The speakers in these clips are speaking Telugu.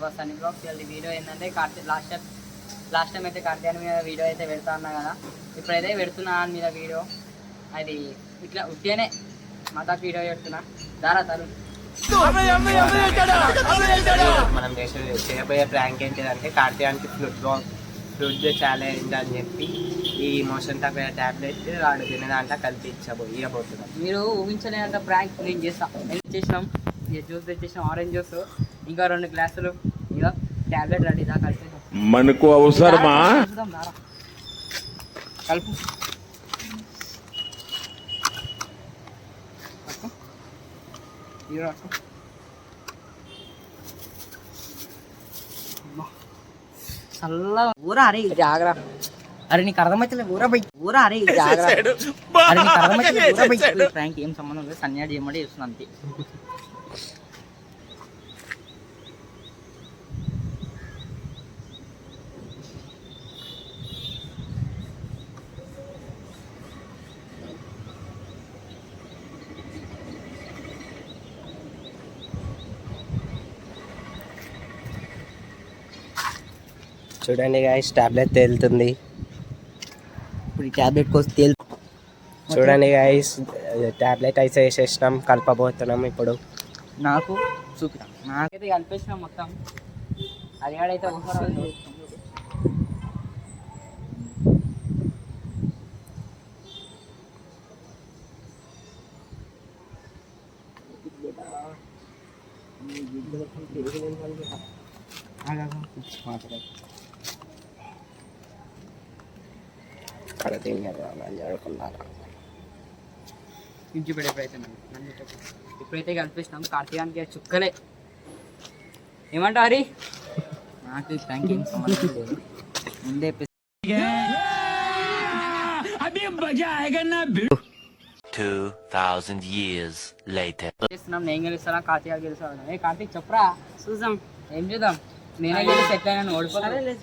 Your Sunny blogs. ఈ వీడియో ఏంటంటే లాస్ట్ టైం అయితే కార్తీయాన్ మీద వీడియో అయితే పెడతా అన్నా కదా, ఇప్పుడైతే పెడుతున్నా అని మీద వీడియో. అది ఇట్లా ఉట్టిగానే మాతాకు వీడియో పెడుతున్నా. దారా తను మనం చేయబోయే ప్రాంక్ ఏంటిదంటే కార్తీయానికి ఫ్లూట్ ఛాలెంజ్ అని చెప్పి ఈ మోషన్ తగ్గ టాబ్లెట్ వాడు తినేదాంట్లో కలిపి ఇవ్వబోతున్నాం. మీరు ఊహించలేనంత ప్రాంక్ నేను చేసినాం. జ్యూస్ తెచ్చేసాం, ఆరెంజ్ జ్యూస్, ఇంకా 2 గ్లాసులు, ఇంకా టాబ్లెట్ రెడీ దా కలిపేసాం. మనకు అవసరమా? కలుపు చల్ల ఊరా. అరే జాగ్రా, అరే నీకు అర్థమైతే ఊరా బై ఊరా. అరే జాగ్రా, అరే నీకు అర్థమైతే ఊరా బై. ప్రాంక్ ఏం సంబంధం లేదు, సన్యాడు చేయమంటే చేస్తున్నా అంతే. చూడండి గాయ్స్, టాబ్లెట్ తేలుతుంది. ఇప్పుడు ఈ టాబ్లెట్ కోసం చూడండి గాయ్స్, టాబ్లెట్ అయితే వేసేసినాం, కలపబోతున్నాం ఇప్పుడు. నాకు చూపిరా, నాకైతే కలిపేసినాం మొత్తం. అది ఆడైతే ఒకసారి ఇప్పుడైతే కనిపిస్తున్నాం కార్తీయానికి చుక్కలే. ఏమంటా హరి? నాకు ఈ ప్రాంక్ ఏం సంబంధం లేదు, ముందే 2000 years later. చేస్తున్నాం. నేను గెలుస్తానా కార్తీక్ గెలుస్తాను? ఏ కార్తీక్ చెప్పరా, చూద్దాం ఏం చూద్దాం. నేనే గెలిచి ఎట్లా నన్ను ఓడిపోతాను.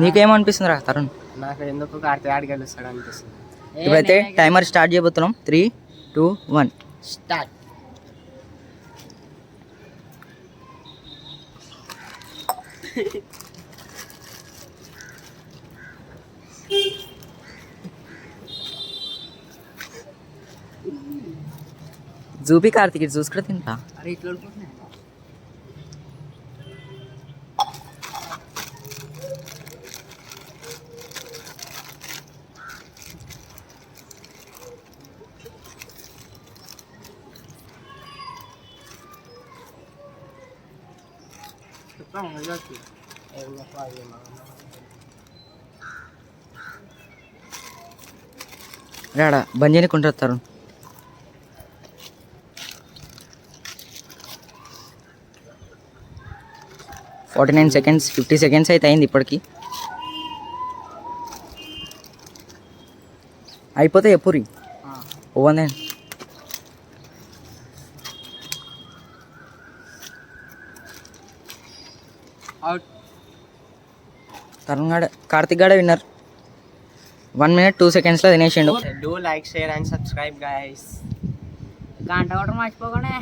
నీకేమనిపిస్తుంది రా తరుణ్? నాకు ఎందుకు కార్తీక్ గెలుస్తాడు అనిపిస్తుంది. ఇప్పుడైతే టైమర్ స్టార్ట్ చేయబోతున్నాం. 3, 2, 1 స్టార్ట్. చూపి కార్తీక్, చూసుకుంటే తింటా. అరే ఇట్లా ఓడిపోతున్నాయి. రాడా బంద్ చేయకుంటారు తరుణ్. $49 seconds, 50 seconds అయితే అయింది ఇప్పటికి. అయిపోతే ఎప్పుడు ఓవన్ తరుణ్ గాడ కార్తిక్ గాడే విన్నర్. 1 minute 2 seconds లో తినేసిండు. Do like, share and subscribe guys. గంట కూడా మర్చిపోకుండా